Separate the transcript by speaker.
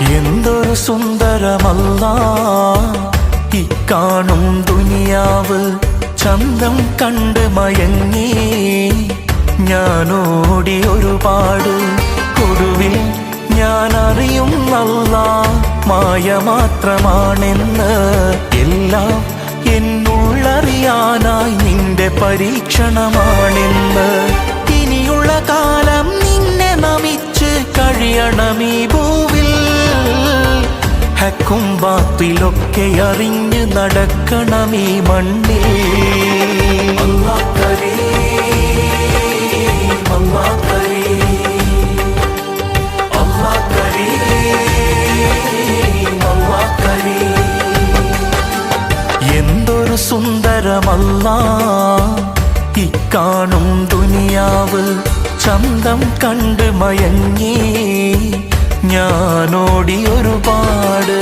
Speaker 1: എന്തൊരു സുന്ദരമല്ലാ ഇക്കാണും ദുനിയാവ്, ചന്തം കണ്ട് മയങ്ങി ഞാനോടി ഒരുപാട്. ഒടുവിൽ ഞാൻ അറിയുന്നല്ലാ മായ മാത്രമാണെന്ന്. എല്ലാം എന്നുള്ളറിയാനായി നിന്റെ പരീക്ഷണമാണെന്ന്. ഇനിയുള്ള കാലം നിന്നെ നമിച്ച് കഴിയണമീ ഭൂവിൽ. ഹക്കും ബാത്തിലൊക്കെ അറിഞ്ഞ് നടക്കണമീ മണ്ണിൽ. അല്ലാഹ് കരീം, അല്ലാഹ് കരീം, അല്ലാഹ് കരീം, അല്ലാഹ് കരീം. എന്തൊരു സുന്ദരമല്ലാ ഇക്കാണും ദുനിയാവ്, ചന്തം കണ്ട് മയങ്ങി ഞാനോടി ഒരുപാട്.